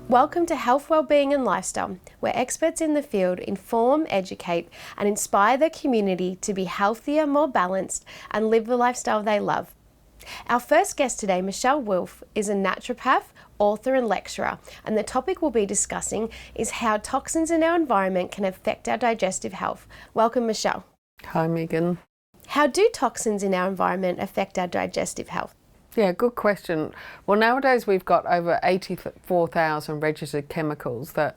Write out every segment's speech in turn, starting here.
Welcome to Health, Wellbeing and Lifestyle, where experts in the field inform, educate and inspire the community to be healthier, more balanced and live the lifestyle they love. Our first guest today, Michèle Wolff, is a naturopath, author and lecturer, and the topic we'll be discussing is how toxins in our environment can affect our digestive health. Welcome, Michèle. Hi, Megan. How do toxins in our environment affect our digestive health? Yeah, good question. Well, nowadays we've got over 84,000 registered chemicals that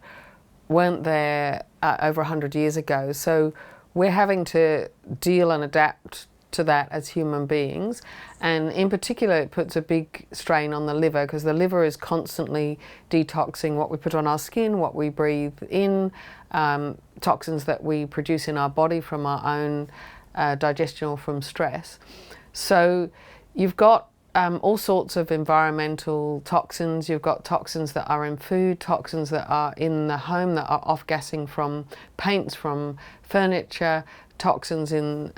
weren't there over 100 years ago. So we're having to deal and adapt to that as human beings. And in particular, it puts a big strain on the liver because the liver is constantly detoxing what we put on our skin, what we breathe in, toxins that we produce in our body from our own digestion or from stress. So you've got all sorts of environmental toxins. You've got toxins that are in food, toxins that are in the home that are off-gassing from paints, from furniture, toxins in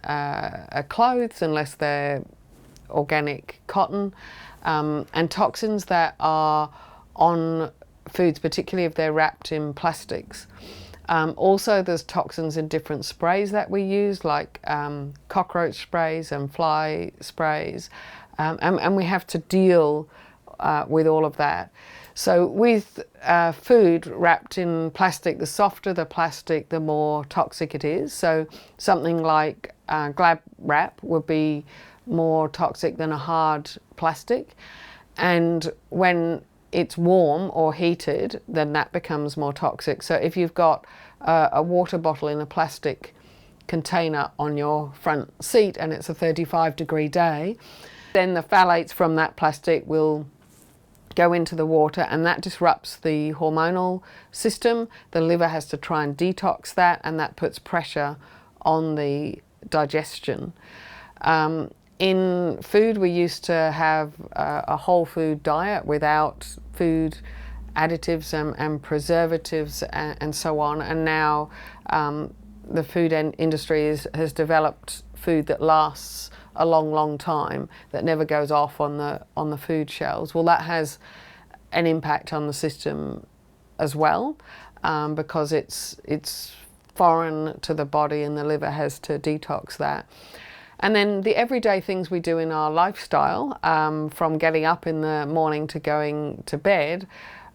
clothes unless they're organic cotton, and toxins that are on foods, particularly if they're wrapped in plastics. Also, there's toxins in different sprays that we use, like cockroach sprays and fly sprays. And we have to deal with all of that. So with food wrapped in plastic, the softer the plastic, the more toxic it is. So something like Glad wrap would be more toxic than a hard plastic. And when it's warm or heated, then that becomes more toxic. So if you've got a water bottle in a plastic container on your front seat and it's a 35-degree day, then the phthalates from that plastic will go into the water and that disrupts the hormonal system. The liver has to try and detox that, and that puts pressure on the digestion. In food, we used to have a whole food diet without food additives and preservatives and so on, and now the food industry has developed food that lasts a long time, that never goes off on the food shelves. Well, that has an impact on the system as well, because it's foreign to the body and the liver has to detox that. And then the everyday things we do in our lifestyle, from getting up in the morning to going to bed,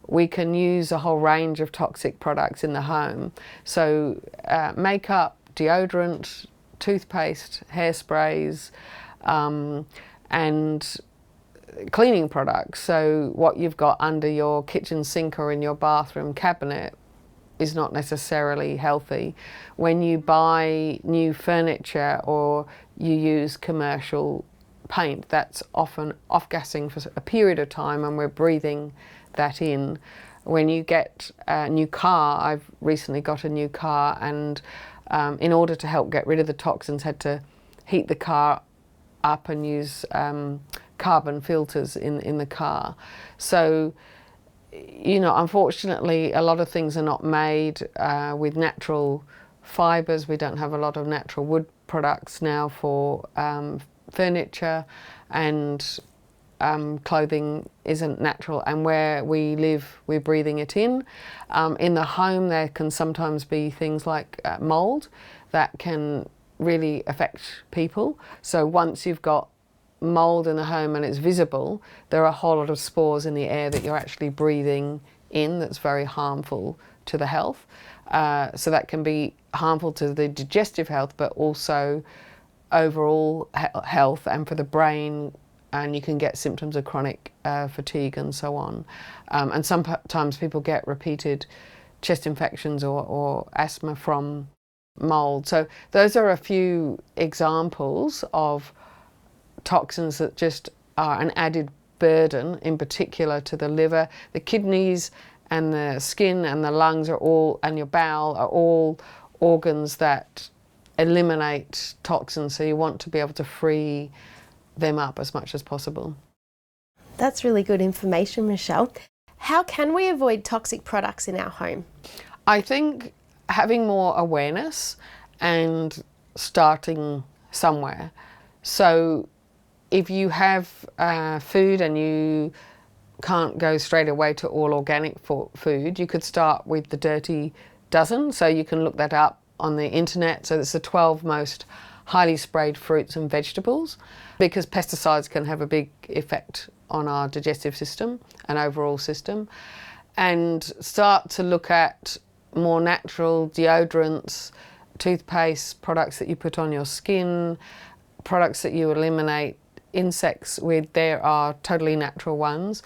we can use a whole range of toxic products in the home. So makeup, deodorant, toothpaste, hairsprays, and cleaning products. So what you've got under your kitchen sink or in your bathroom cabinet is not necessarily healthy. When you buy new furniture or you use commercial paint, that's often off-gassing for a period of time and we're breathing that in. When you get a new car, I've recently got a new car, and in order to help get rid of the toxins, had to heat the car up and use carbon filters in the car. So, you know, unfortunately, a lot of things are not made with natural fibres. We don't have a lot of natural wood products now for furniture, and clothing isn't natural, and where we live we're breathing it in. In the home there can sometimes be things like mould that can really affect people. So once you've got mould in the home and it's visible, there are a whole lot of spores in the air that you're actually breathing in that's very harmful to the health. So that can be harmful to the digestive health, but also overall health and for the brain, and you can get symptoms of chronic fatigue and so on. And sometimes people get repeated chest infections or asthma from mould. So those are a few examples of toxins that just are an added burden, in particular to the liver. The kidneys and the skin and the lungs are all, and your bowel are all organs that eliminate toxins, so you want to be able to free them up as much as possible. That's really good information, Michèle. How can we avoid toxic products in our home? I think having more awareness and starting somewhere. So if you have food and you can't go straight away to all organic food, you could start with the Dirty Dozen. So you can look that up on the internet. So it's the 12 most highly sprayed fruits and vegetables, because pesticides can have a big effect on our digestive system and overall system. And start to look at more natural deodorants, toothpaste, products that you put on your skin, products that you eliminate insects with. There are totally natural ones.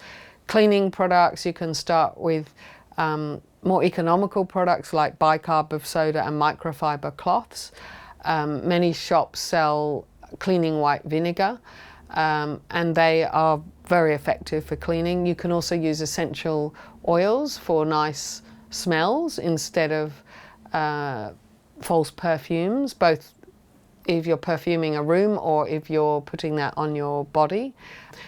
Cleaning products, you can start with more economical products like bicarb of soda and microfiber cloths. Many shops sell cleaning white vinegar, and they are very effective for cleaning. You can also use essential oils for nice smells instead of false perfumes, both if you're perfuming a room or if you're putting that on your body.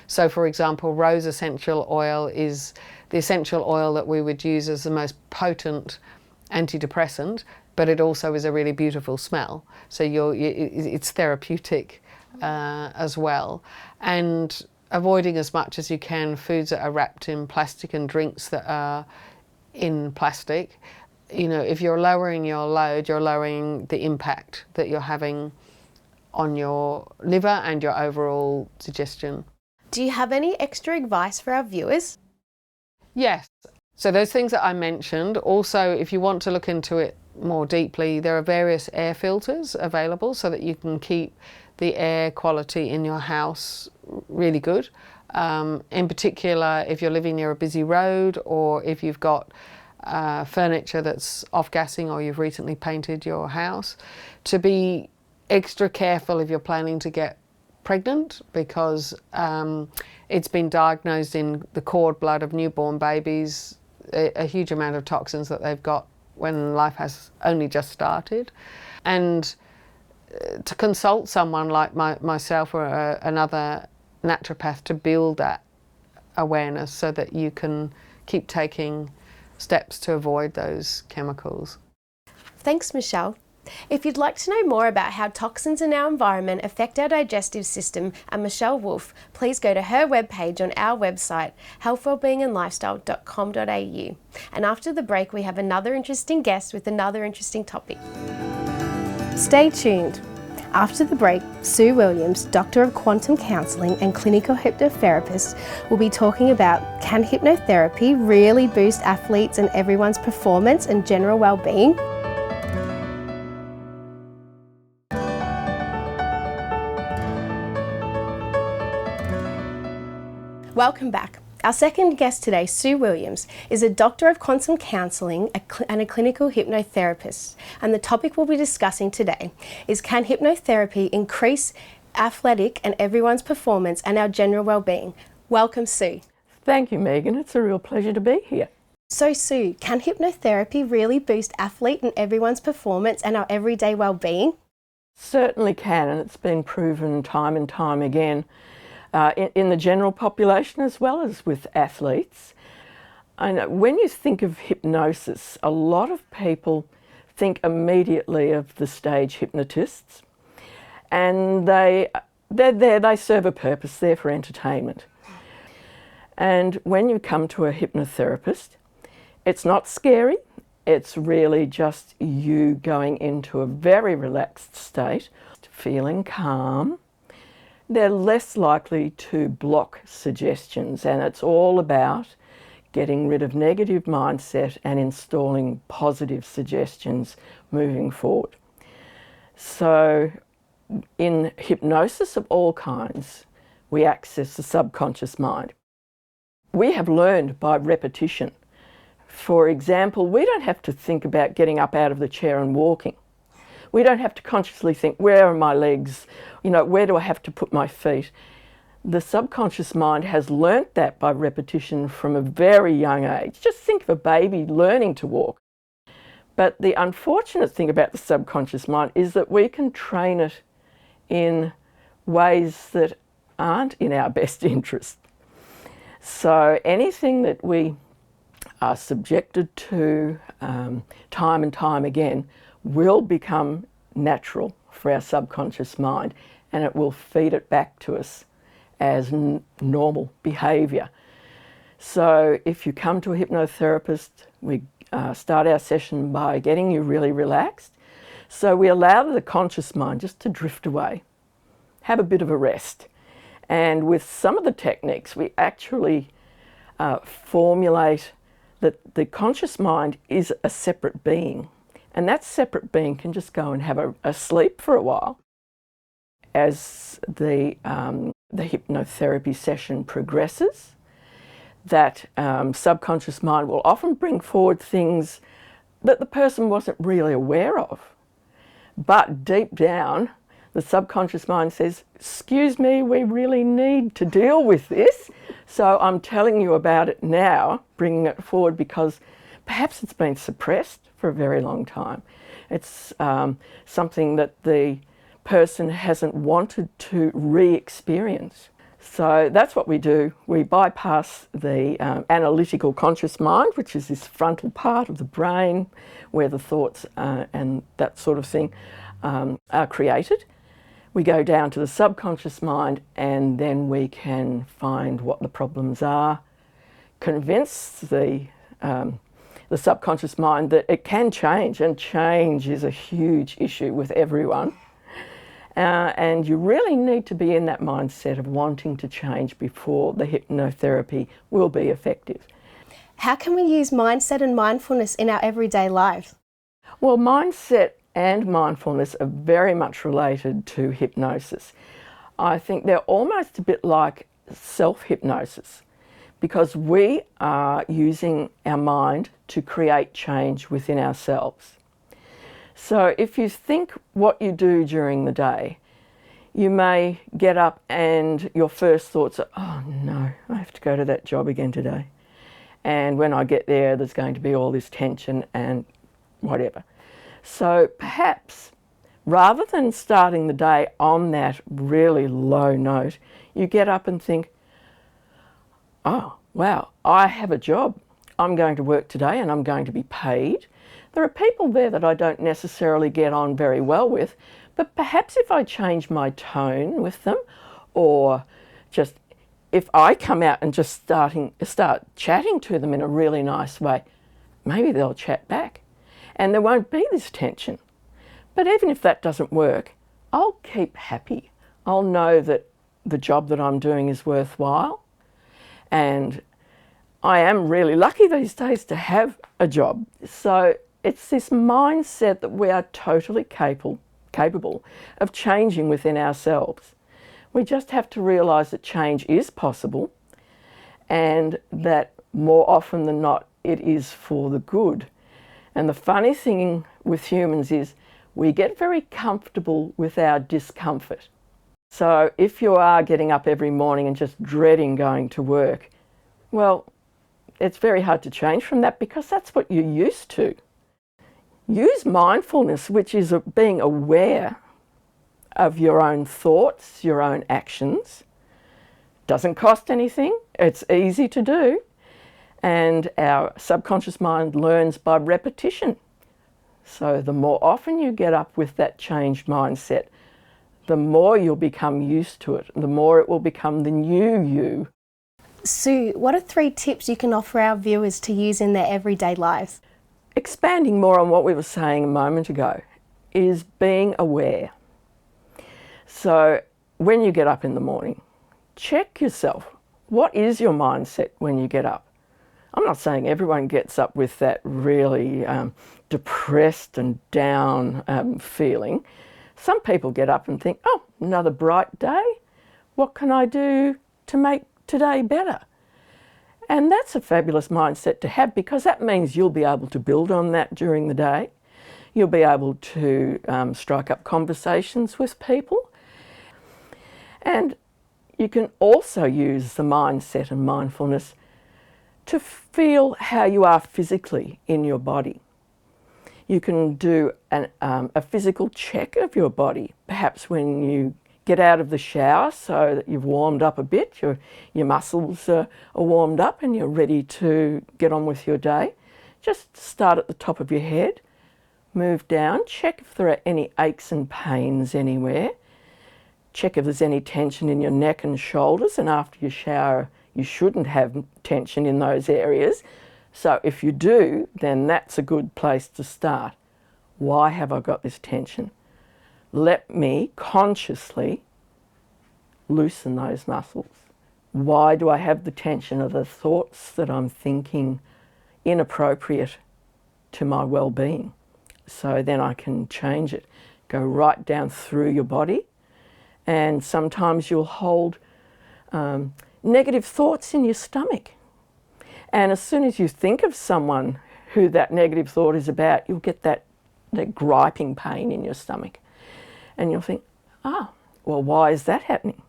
So for example, rose essential oil is the essential oil that we would use as the most potent antidepressant, but it also is a really beautiful smell. So it's therapeutic as well. And avoiding as much as you can foods that are wrapped in plastic and drinks that are in plastic. You know, if you're lowering your load, you're lowering the impact that you're having on your liver and your overall digestion. Do you have any extra advice for our viewers? Yes. So those things that I mentioned, also if you want to look into it more deeply, there are various air filters available so that you can keep the air quality in your house really good. In particular, if you're living near a busy road, or if you've got furniture that's off-gassing, or you've recently painted your house, to be extra careful if you're planning to get pregnant, because it's been diagnosed in the cord blood of newborn babies, a huge amount of toxins that they've got when life has only just started. And to consult someone like myself or another naturopath to build that awareness so that you can keep taking steps to avoid those chemicals. Thanks, Michèle. If you'd like to know more about how toxins in our environment affect our digestive system and Michèle Wolff, please go to her webpage on our website, healthwellbeingandlifestyle.com.au. And after the break, we have another interesting guest with another interesting topic. Stay tuned. After the break, Sue Williams, Doctor of Quantum Counselling and Clinical Hypnotherapist, will be talking about, can hypnotherapy really boost athletes and everyone's performance and general well-being? Welcome back. Our second guest today, Sue Williams, is a Doctor of Quantum Counselling and a clinical hypnotherapist. And the topic we'll be discussing today is, can hypnotherapy increase athletic and everyone's performance and our general well-being? Welcome, Sue. Thank you, Megan. It's a real pleasure to be here. So, Sue, can hypnotherapy really boost athlete and everyone's performance and our everyday well-being? Certainly can, and it's been proven time and time again. In the general population as well as with athletes. And when you think of hypnosis, a lot of people think immediately of the stage hypnotists, and they're there, they serve a purpose, they're for entertainment. And when you come to a hypnotherapist, it's not scary, it's really just you going into a very relaxed state, feeling calm. They're less likely to block suggestions, and it's all about getting rid of negative mindset and installing positive suggestions moving forward. So in hypnosis of all kinds, we access the subconscious mind. We have learned by repetition. For example, we don't have to think about getting up out of the chair and walking. We don't have to consciously think, where are my legs? You know, where do I have to put my feet? The subconscious mind has learnt that by repetition from a very young age. Just think of a baby learning to walk. But the unfortunate thing about the subconscious mind is that we can train it in ways that aren't in our best interest. So anything that we are subjected to time and time again will become natural for our subconscious mind, and it will feed it back to us as normal behaviour. So if you come to a hypnotherapist, we start our session by getting you really relaxed. So we allow the conscious mind just to drift away, have a bit of a rest. And with some of the techniques, we actually formulate that the conscious mind is a separate being. And that separate being can just go and have a sleep for a while. As the hypnotherapy session progresses, that subconscious mind will often bring forward things that the person wasn't really aware of. But deep down, the subconscious mind says, excuse me, we really need to deal with this. So I'm telling you about it now, bringing it forward because perhaps it's been suppressed for a very long time. It's something that the person hasn't wanted to re-experience. So that's what we do. We bypass the analytical conscious mind, which is this frontal part of the brain where the thoughts and that sort of thing are created. We go down to the subconscious mind and then we can find what the problems are, convince the subconscious mind that it can change, and change is a huge issue with everyone. And you really need to be in that mindset of wanting to change before the hypnotherapy will be effective. How can we use mindset and mindfulness in our everyday lives? Well, mindset and mindfulness are very much related to hypnosis. I think they're almost a bit like self-hypnosis because we are using our mind to create change within ourselves. So if you think what you do during the day, you may get up and your first thoughts are, oh no, I have to go to that job again today. And when I get there, there's going to be all this tension and whatever. So perhaps rather than starting the day on that really low note, you get up and think, oh, wow, I have a job. I'm going to work today and I'm going to be paid. There are people there that I don't necessarily get on very well with, but perhaps if I change my tone with them, or just if I come out and just start chatting to them in a really nice way, maybe they'll chat back and there won't be this tension. But even if that doesn't work, I'll keep happy. I'll know that the job that I'm doing is worthwhile, and I am really lucky these days to have a job. So it's this mindset that we are totally capable of changing within ourselves. We just have to realise that change is possible and that more often than not it is for the good. And the funny thing with humans is we get very comfortable with our discomfort. So if you are getting up every morning and just dreading going to work, well, it's very hard to change from that because that's what you're used to. Use mindfulness, which is being aware of your own thoughts, your own actions. Doesn't cost anything, it's easy to do, and our subconscious mind learns by repetition. So the more often you get up with that changed mindset, the more you'll become used to it, the more it will become the new you. Sue, what are 3 tips you can offer our viewers to use in their everyday lives? Expanding more on what we were saying a moment ago is being aware. So when you get up in the morning, check yourself. What is your mindset when you get up? I'm not saying everyone gets up with that really depressed and down feeling. Some people get up and think, oh, another bright day. What can I do to make today better? And that's a fabulous mindset to have because that means you'll be able to build on that during the day. You'll be able to strike up conversations with people. And you can also use the mindset and mindfulness to feel how you are physically in your body. You can do a physical check of your body, perhaps when you get out of the shower so that you've warmed up a bit, your muscles are warmed up and you're ready to get on with your day. Just start at the top of your head, move down, check if there are any aches and pains anywhere, check if there's any tension in your neck and shoulders, and after you shower You shouldn't have tension in those areas. So if you do, then that's a good place to start. Why have I got this tension? Let me consciously loosen those muscles. Why do I have the tension? Are the thoughts that I'm thinking inappropriate to my well-being? So then I can change it. Go right down through your body, and sometimes you'll hold negative thoughts in your stomach. And as soon as you think of someone who that negative thought is about, you'll get that griping pain in your stomach. And you'll think, well, why is that happening?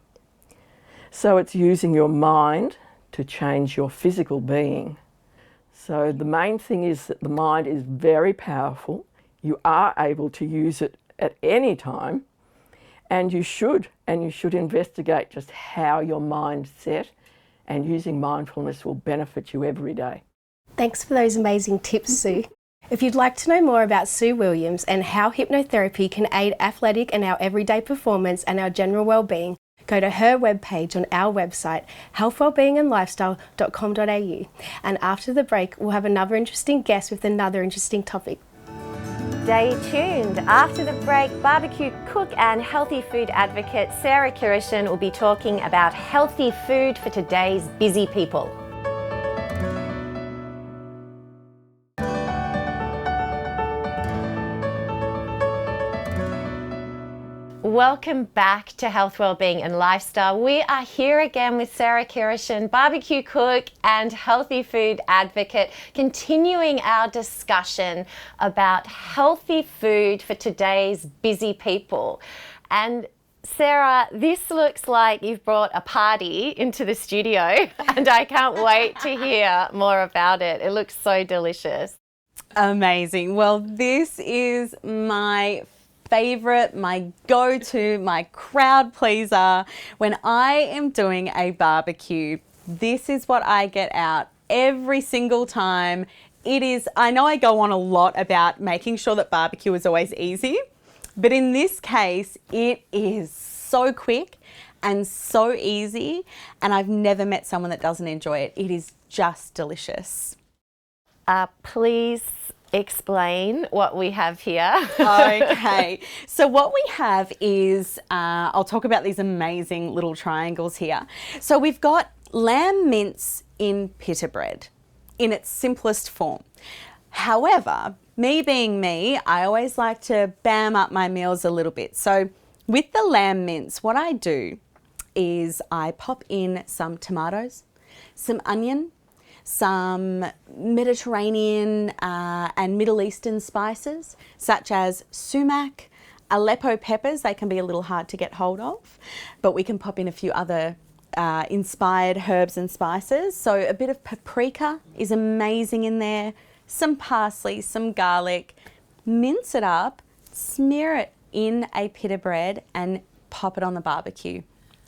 So it's using your mind to change your physical being. So the main thing is that the mind is very powerful. You are able to use it at any time, and you should investigate just how your mind's set, and using mindfulness will benefit you every day. Thanks for those amazing tips, Sue. If you'd like to know more about Sue Williams and how hypnotherapy can aid athletic and our everyday performance and our general well-being, go to her webpage on our website, healthwellbeingandlifestyle.com.au. And after the break, we'll have another interesting guest with another interesting topic. Stay tuned. After the break, barbecue cook and healthy food advocate Sarah Kiryshin will be talking about healthy food for today's busy people. Welcome back to Health, Wellbeing and Lifestyle. We are here again with Sarah Kiryshin, barbecue cook and healthy food advocate, continuing our discussion about healthy food for today's busy people. And Sarah, this looks like you've brought a party into the studio and I can't wait to hear more about it. It looks so delicious. Amazing. Well, this is my favorite, my go-to, my crowd pleaser. When I am doing a barbecue, this is what I get out every single time. It is, I know I go on a lot about making sure that barbecue is always easy, but in this case, it is so quick and so easy, and I've never met someone that doesn't enjoy it. It is just delicious. Please explain what we have here. Okay, so what we have is, I'll talk about these amazing little triangles here. So we've got lamb mince in pita bread in its simplest form. However, me being me, I always like to bam up my meals a little bit. So with the lamb mince, what I do is I pop in some tomatoes, some onion, some Mediterranean and Middle Eastern spices, such as sumac, Aleppo peppers. They can be a little hard to get hold of, but we can pop in a few other inspired herbs and spices. So a bit of paprika is amazing in there, some parsley, some garlic. Mince it up, smear it in a pita bread and pop it on the barbecue.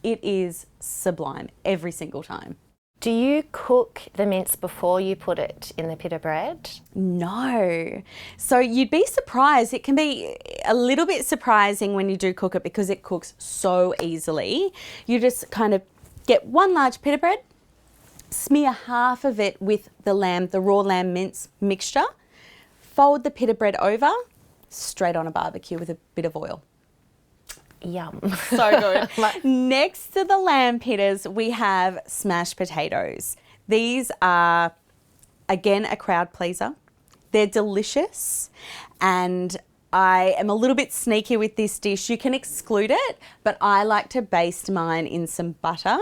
It is sublime every single time. Do you cook the mince before you put it in the pita bread? No. So you'd be surprised. It can be a little bit surprising when you do cook it because it cooks so easily. You just kind of get one large pita bread, smear half of it with the raw lamb mince mixture, fold the pita bread over, straight on a barbecue with a bit of oil. Yum. So good. Next to the lamb pitas, we have smashed potatoes. These are, again, a crowd pleaser. They're delicious, and I am a little bit sneaky with this dish. You can exclude it, but I like to baste mine in some butter,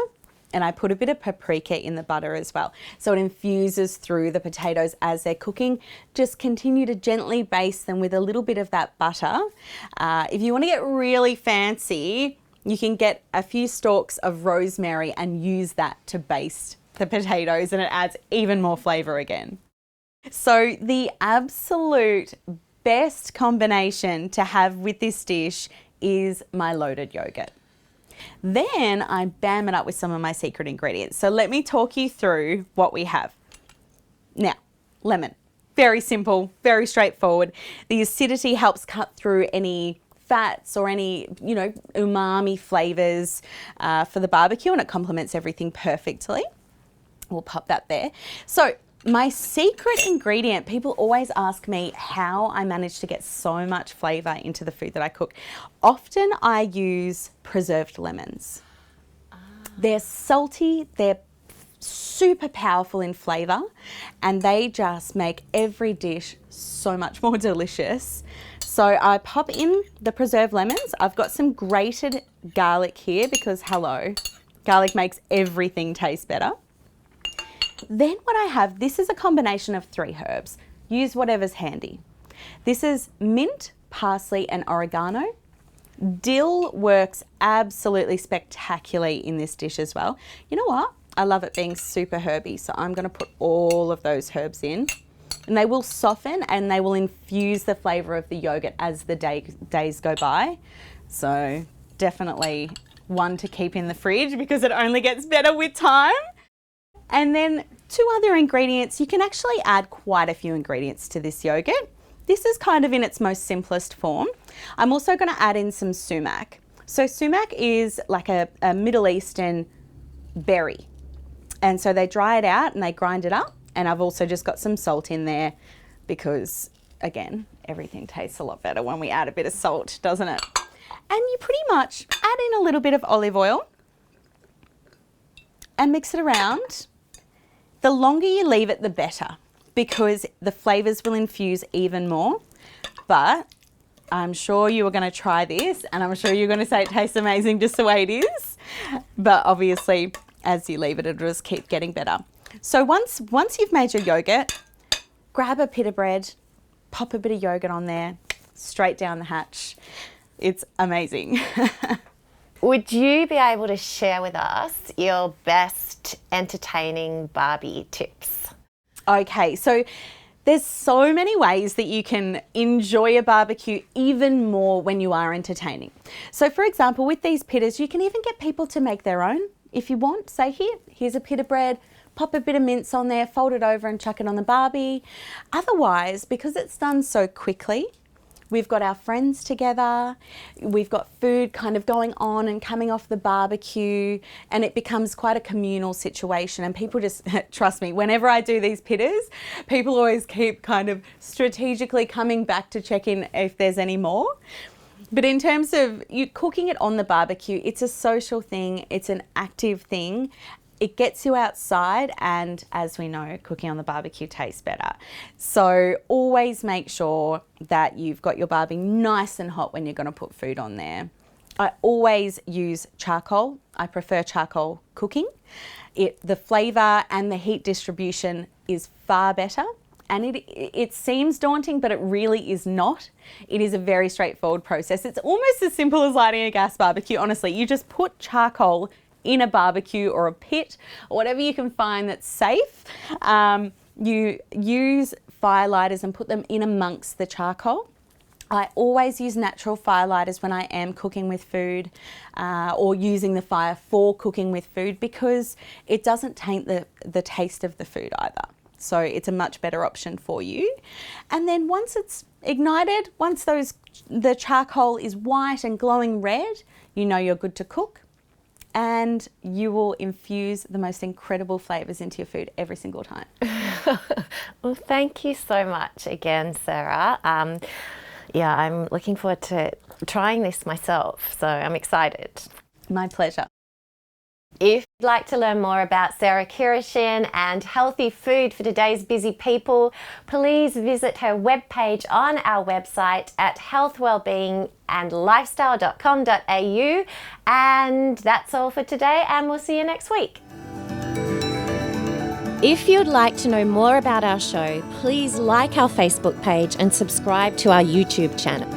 and I put a bit of paprika in the butter as well. So it infuses through the potatoes as they're cooking. Just continue to gently baste them with a little bit of that butter. If you want to get really fancy, you can get a few stalks of rosemary and use that to baste the potatoes, and it adds even more flavour again. So the absolute best combination to have with this dish is my loaded yoghurt. Then I bam it up with some of my secret ingredients. So let me talk you through what we have. Now, lemon. Very simple, very straightforward. The acidity helps cut through any fats or any, umami flavours for the barbecue, and it complements everything perfectly. We'll pop that there. So my secret ingredient, people always ask me how I manage to get so much flavour into the food that I cook. Often I use preserved lemons. They're salty, they're super powerful in flavour, and they just make every dish so much more delicious. So I pop in the preserved lemons. I've got some grated garlic here because, hello, garlic makes everything taste better. Then what I have, this is a combination of 3 herbs. Use whatever's handy. This is mint, parsley and oregano. Dill works absolutely spectacularly in this dish as well. You know what? I love it being super herby, so I'm going to put all of those herbs in. And they will soften and they will infuse the flavour of the yoghurt as the days go by. So definitely one to keep in the fridge because it only gets better with time. And then 2 other ingredients. You can actually add quite a few ingredients to this yoghurt. This is kind of in its most simplest form. I'm also going to add in some sumac. So sumac is like a Middle Eastern berry. And so they dry it out and they grind it up. And I've also just got some salt in there because, again, everything tastes a lot better when we add a bit of salt, doesn't it? And you pretty much add in a little bit of olive oil and mix it around. The longer you leave it, the better, because the flavours will infuse even more. But I'm sure you are going to try this and I'm sure you're going to say it tastes amazing just the way it is. But obviously, as you leave it, it'll just keep getting better. So once you've made your yoghurt, grab a pita bread, pop a bit of yogurt on there, straight down the hatch. It's amazing. Would you be able to share with us your best entertaining Barbie tips? Okay, so there's so many ways that you can enjoy a barbecue even more when you are entertaining. So for example, with these pitas, you can even get people to make their own if you want. Say, here's a pita bread, pop a bit of mince on there, fold it over and chuck it on the barbie. Otherwise, because it's done so quickly, we've got our friends together, we've got food kind of going on and coming off the barbecue, and it becomes quite a communal situation. And people just, trust me, whenever I do these pitas, people always keep kind of strategically coming back to check in if there's any more. But in terms of you cooking it on the barbecue, it's a social thing, it's an active thing. It gets you outside, and as we know, cooking on the barbecue tastes better. So always make sure that you've got your Barbie nice and hot when you're going to put food on there. I always use charcoal. I prefer charcoal cooking. The flavour and the heat distribution is far better. And it seems daunting, but it really is not. It is a very straightforward process. It's almost as simple as lighting a gas barbecue, honestly. You just put charcoal in a barbecue or a pit or whatever you can find that's safe. You use firelighters and put them in amongst the charcoal. I always use natural firelighters when I am cooking with food or using the fire for cooking with food, because it doesn't taint the taste of the food either. So it's a much better option for you. And then once it's ignited, once the charcoal is white and glowing red, you know you're good to cook. And you will infuse the most incredible flavours into your food every single time. Well, thank you so much again, Sarah. Yeah, I'm looking forward to trying this myself, so I'm excited. My pleasure. If you'd like to learn more about Sarah Kiryshin and healthy food for today's busy people, please visit her webpage on our website at healthwellbeingandlifestyle.com.au. And that's all for today, and we'll see you next week. If you'd like to know more about our show, please like our Facebook page and subscribe to our YouTube channel.